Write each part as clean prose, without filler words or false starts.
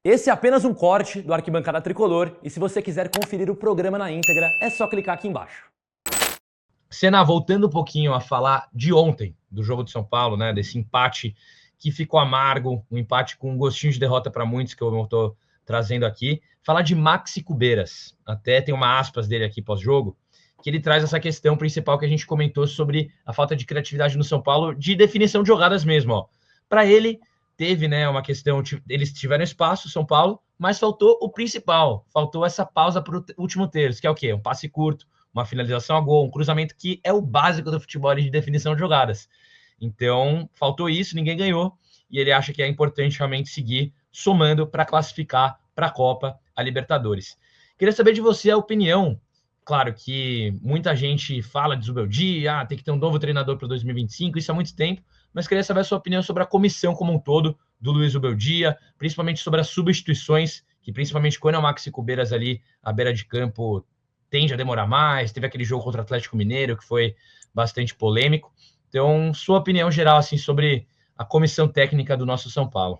Esse é apenas um corte do Arquibancada Tricolor e se você quiser conferir o programa na íntegra, é só clicar aqui embaixo. Senna, voltando um pouquinho a falar de ontem, do jogo de São Paulo, né, desse empate que ficou amargo, um empate com um gostinho de derrota para muitos que eu estou trazendo aqui, falar de Maxi Cubeiras, até tem uma aspas dele aqui pós-jogo, que ele traz essa questão principal que a gente comentou sobre a falta de criatividade no São Paulo, de definição de jogadas mesmo, ó. Para ele, teve, né, uma questão, eles tiveram espaço, São Paulo, mas faltou o principal, faltou essa pausa para o último terço, que é o quê? Um passe curto, uma finalização a gol, um cruzamento que é o básico do futebol de definição de jogadas. Então, faltou isso, ninguém ganhou, e ele acha que é importante realmente seguir somando para classificar para a Copa, a Libertadores. Queria saber de você a opinião. Claro que muita gente fala de Zubeldia, tem que ter um novo treinador para 2025, isso há muito tempo, mas queria saber a sua opinião sobre a comissão como um todo do Luiz Zubeldia, principalmente sobre as substituições, que principalmente quando é o Maxi Cubeiras ali à beira de campo tende a demorar mais, teve aquele jogo contra o Atlético Mineiro que foi bastante polêmico. Então, sua opinião geral assim sobre a comissão técnica do nosso São Paulo.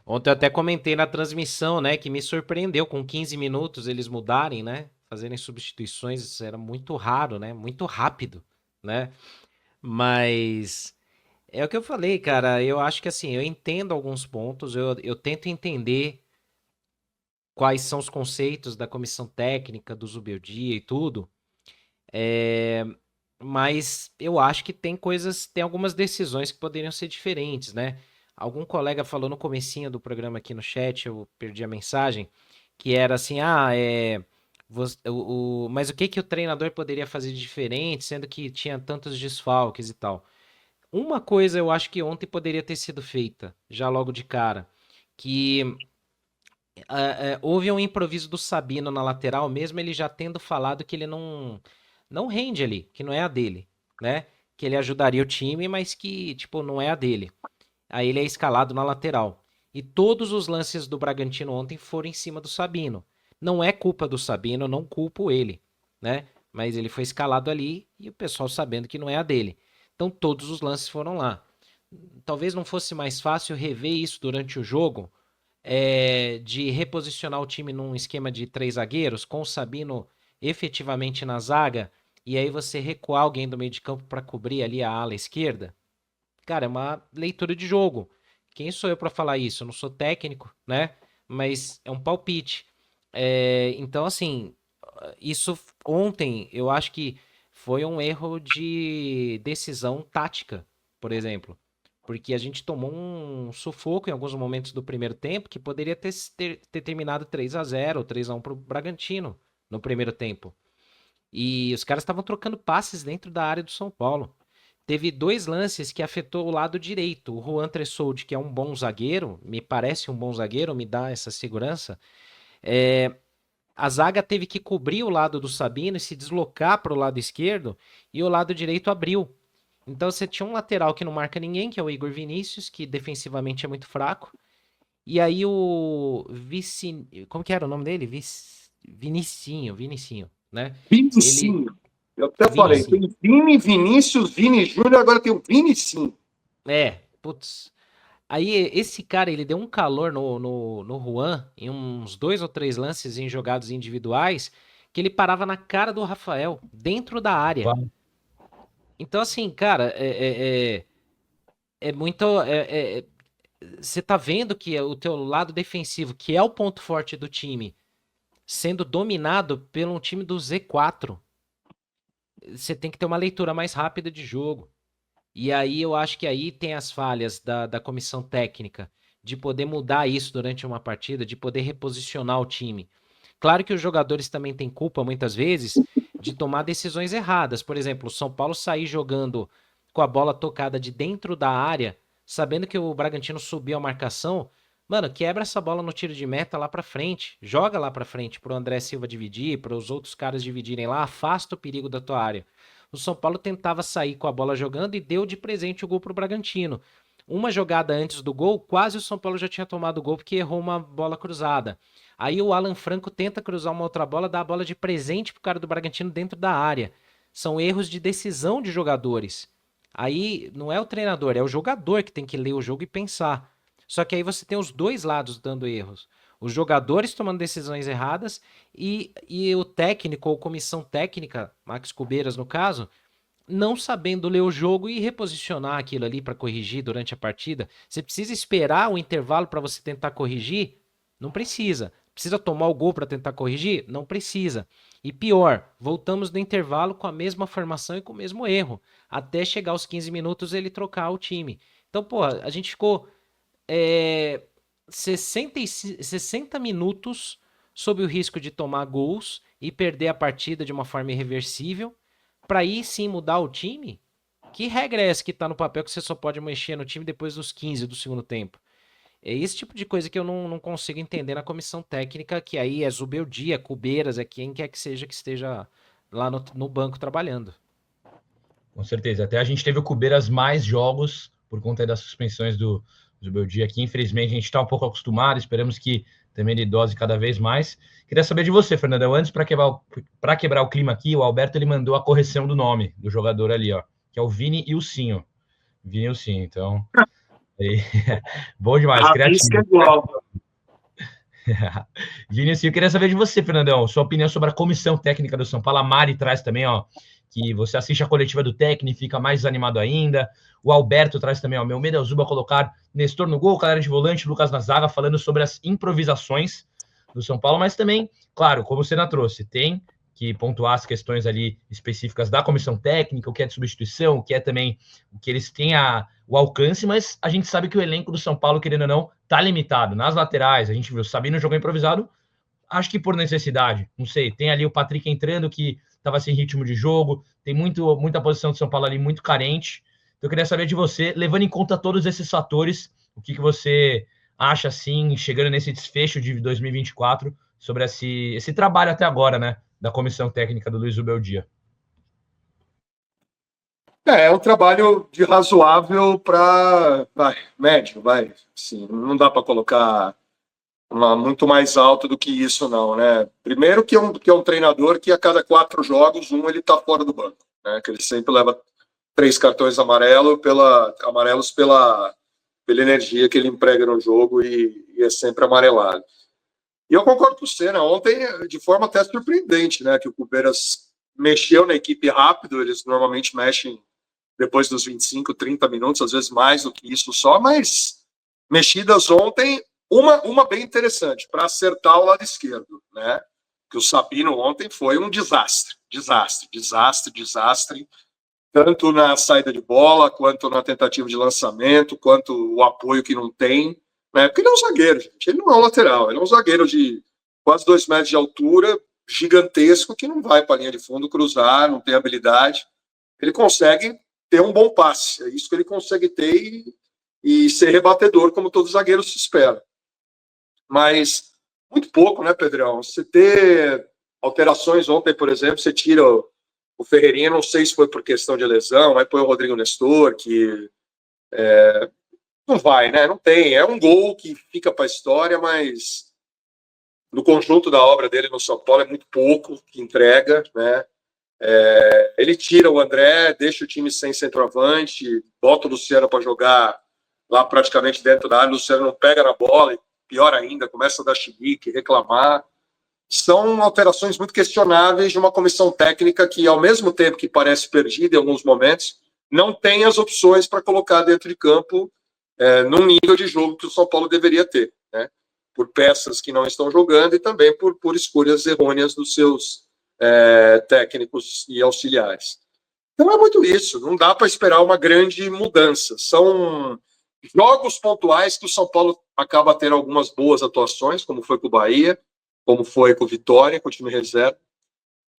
Ontem eu até comentei na transmissão, né, que me surpreendeu com 15 minutos eles mudarem, né, fazerem substituições, isso era muito raro, né, muito rápido, né, mas é o que eu falei, cara, eu acho que assim, eu entendo alguns pontos, eu tento entender quais são os conceitos da comissão técnica, do Zubeldia e tudo, mas eu acho que tem algumas decisões que poderiam ser diferentes, né? Algum colega falou no comecinho do programa aqui no chat, eu perdi a mensagem, que era assim, mas o que que o treinador poderia fazer de diferente, sendo que tinha tantos desfalques e tal? Uma coisa eu acho que ontem poderia ter sido feita, já logo de cara, que houve um improviso do Sabino na lateral, mesmo ele já tendo falado que ele não rende ali, que não é a dele, né? Que ele ajudaria o time, mas que, tipo, não é a dele. Aí ele é escalado na lateral. E todos os lances do Bragantino ontem foram em cima do Sabino. Não é culpa do Sabino, não culpo ele, né? Mas ele foi escalado ali e o pessoal sabendo que não é a dele. Então todos os lances foram lá. Talvez não fosse mais fácil rever isso durante o jogo, de reposicionar o time num esquema de três zagueiros, com o Sabino efetivamente na zaga, e aí você recuar alguém do meio de campo para cobrir ali a ala esquerda. Cara, é uma leitura de jogo. Quem sou eu para falar isso? Eu não sou técnico, né? Mas é um palpite. Então, assim, isso ontem eu acho que foi um erro de decisão tática, por exemplo. Porque a gente tomou um sufoco em alguns momentos do primeiro tempo que poderia ter terminado 3-0 ou 3-1 para o Bragantino no primeiro tempo. E os caras estavam trocando passes dentro da área do São Paulo. Teve dois lances que afetou o lado direito. O Juan Tressoldi, que é um bom zagueiro, me parece um bom zagueiro, me dá essa segurança. A zaga teve que cobrir o lado do Sabino e se deslocar para o lado esquerdo, e o lado direito abriu. Então você tinha um lateral que não marca ninguém, que é o Igor Vinícius, que defensivamente é muito fraco. E aí o Vici... Como que era o nome dele? Vinicinho, né? Ele... Vinicinho. Eu até falei, Vinicinho. tem Vini, Vinícius, Vini Júnior, agora tem o Vinicinho. Putz. Aí esse cara, ele deu um calor no Juan, em uns dois ou três lances em jogados individuais, que ele parava na cara do Rafael, dentro da área. Então, assim, cara, é muito. Você tá vendo que o teu lado defensivo, que é o ponto forte do time, sendo dominado por um time do Z4, você tem que ter uma leitura mais rápida de jogo. E aí eu acho que aí tem as falhas da comissão técnica, de poder mudar isso durante uma partida, de poder reposicionar o time. Claro que os jogadores também têm culpa, muitas vezes, de tomar decisões erradas. Por exemplo, o São Paulo sair jogando com a bola tocada de dentro da área, sabendo que o Bragantino subiu a marcação. Mano, quebra essa bola no tiro de meta lá pra frente. Joga lá pra frente pro André Silva dividir, para os outros caras dividirem lá. Afasta o perigo da tua área. O São Paulo tentava sair com a bola jogando e deu de presente o gol pro Bragantino. Uma jogada antes do gol, quase o São Paulo já tinha tomado o gol porque errou uma bola cruzada. Aí o Alan Franco tenta cruzar uma outra bola, dá a bola de presente pro cara do Bragantino dentro da área. São erros de decisão de jogadores. Aí não é o treinador, é o jogador que tem que ler o jogo e pensar. Só que aí você tem os dois lados dando erros. Os jogadores tomando decisões erradas e o técnico ou comissão técnica, Max Cubeiras no caso, não sabendo ler o jogo e reposicionar aquilo ali para corrigir durante a partida. Você precisa esperar o intervalo para você tentar corrigir? Não precisa. Precisa tomar o gol para tentar corrigir? Não precisa. E pior, voltamos no intervalo com a mesma formação e com o mesmo erro, até chegar aos 15 minutos ele trocar o time. Então, pô, a gente ficou 60 minutos sob o risco de tomar gols e perder a partida de uma forma irreversível, para aí sim mudar o time? Que regra é essa que tá no papel que você só pode mexer no time depois dos 15 do segundo tempo? É esse tipo de coisa que eu não consigo entender na comissão técnica, que aí é Zubeldia, Cubeiras, é quem quer que seja que esteja lá no banco trabalhando. Com certeza. Até a gente teve o Cubeiras mais jogos por conta das suspensões do Zubeldia aqui. Infelizmente, a gente está um pouco acostumado. Esperamos que também ele dose cada vez mais. Queria saber de você, Fernandão. Antes, para quebrar o clima aqui, o Alberto ele mandou a correção do nome do jogador ali, ó, que é o Vini Ilsinho. Vini Ilsinho, então... Aí, bom demais, Rabisco é criativo. igual. Vinícius, eu queria saber de você, Fernandão, sua opinião sobre a comissão técnica do São Paulo. A Mari traz também, ó, que você assiste a coletiva do técnico e fica mais animado ainda. O Alberto traz também, ó, meu medo é o Zuba colocar Nestor no gol, galera de volante, Lucas na zaga, falando sobre as improvisações do São Paulo, mas também, claro, como você não trouxe, tem que pontuar as questões ali específicas da comissão técnica, o que é de substituição, o que é também o que eles têm o alcance, mas a gente sabe que o elenco do São Paulo, querendo ou não, tá limitado. Nas laterais, a gente viu o Sabino jogou improvisado, acho que por necessidade, não sei, tem ali o Patrick entrando que estava sem ritmo de jogo, tem muita posição do São Paulo ali muito carente. Então eu queria saber de você, levando em conta todos esses fatores, o que você acha, assim, chegando nesse desfecho de 2024, sobre esse trabalho até agora, né, da comissão técnica do Luiz Zubeldia. É um trabalho de razoável para médio, vai. Assim, não dá para colocar muito mais alto do que isso, não, né? Primeiro que é um treinador que a cada 4 jogos, ele está fora do banco, né? Que ele sempre leva 3 cartões amarelos pela energia que ele emprega no jogo e é sempre amarelado. E eu concordo com você, né? Ontem, de forma até surpreendente, né? Que o Cubeiras mexeu na equipe rápido, eles normalmente mexem depois dos 25, 30 minutos, às vezes mais do que isso só, mas mexidas ontem, uma bem interessante, para acertar o lado esquerdo, né? Que o Sabino ontem foi um desastre, tanto na saída de bola, quanto na tentativa de lançamento, quanto o apoio que não tem, né? Porque ele é um zagueiro, gente. Ele não é um lateral, ele é um zagueiro de quase 2 metros de altura, gigantesco, que não vai para a linha de fundo cruzar, não tem habilidade. Ele consegue ter um bom passe, é isso que ele consegue ter e ser rebatedor, como todo zagueiro se espera. Mas muito pouco, né, Pedrão? Você ter alterações ontem, por exemplo, você tira o Ferreirinha, não sei se foi por questão de lesão, aí põe o Rodrigo Nestor, que não vai, né? Não tem. É um gol que fica para a história, mas no conjunto da obra dele no São Paulo é muito pouco que entrega, né? Ele tira o André, deixa o time sem centroavante, bota o Luciano para jogar lá praticamente dentro da área, o Luciano não pega na bola, e pior ainda, começa a dar chilique, reclamar. São alterações muito questionáveis de uma comissão técnica que, ao mesmo tempo que parece perdida em alguns momentos, não tem as opções para colocar dentro de campo num nível de jogo que o São Paulo deveria ter, né? Por peças que não estão jogando e também por escolhas errôneas dos seus técnicos e auxiliares. Então é muito isso, não dá para esperar uma grande mudança. São jogos pontuais que o São Paulo acaba tendo algumas boas atuações, como foi com o Bahia, como foi com o Vitória, com o time reserva.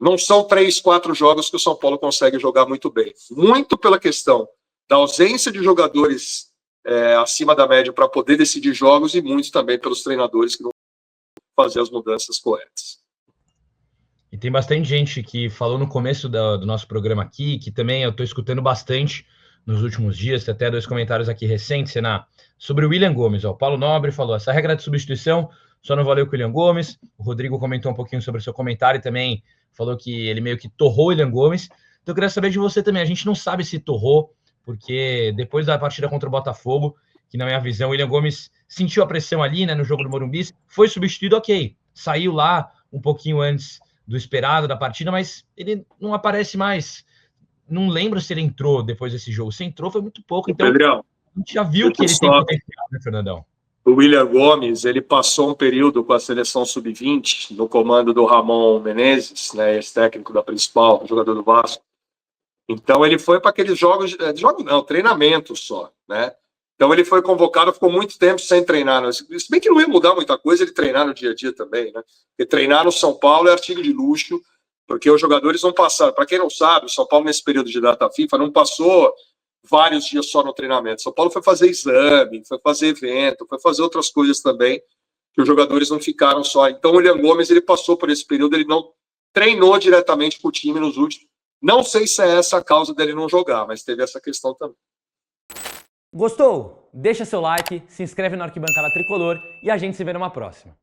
Não são 3, 4 jogos que o São Paulo consegue jogar muito bem. Muito pela questão da ausência de jogadores acima da média para poder decidir jogos e muitos também pelos treinadores que não fazer as mudanças corretas. E tem bastante gente que falou no começo do nosso programa aqui, que também eu estou escutando bastante nos últimos dias, tem até 2 comentários aqui recentes, Sená, sobre o William Gomes. Ó, o Paulo Nobre falou, essa regra de substituição só não valeu com o William Gomes. O Rodrigo comentou um pouquinho sobre o seu comentário e também falou que ele meio que torrou o William Gomes. Então eu queria saber de você também, a gente não sabe se torrou, porque depois da partida contra o Botafogo, que na minha visão o William Gomes sentiu a pressão ali, né, no jogo do Morumbi, foi substituído, ok, saiu lá um pouquinho antes do esperado da partida, mas ele não aparece mais. Não lembro se ele entrou depois desse jogo. Se entrou foi muito pouco, então Pedrão, a gente já viu que ele tem potencial, né, Fernandão? o William Gomes, ele passou um período com a seleção sub-20, no comando do Ramon Menezes, né, ex-técnico da principal, jogador do Vasco. Então ele foi para aqueles jogos não, treinamentos só, né? Então ele foi convocado, ficou muito tempo sem treinar. Se bem que não ia mudar muita coisa ele treinar no dia a dia também, né? Porque treinar no São Paulo é artigo de luxo, porque os jogadores não passaram. Para quem não sabe, o São Paulo nesse período de data FIFA não passou vários dias só no treinamento. São Paulo foi fazer exame, foi fazer evento, foi fazer outras coisas também, que os jogadores não ficaram só. Então o William Gomes, ele passou por esse período, ele não treinou diretamente com o time nos últimos. Não sei se é essa a causa dele não jogar, mas teve essa questão também. Gostou? Deixa seu like, se inscreve no Arquibancada Tricolor e a gente se vê numa próxima.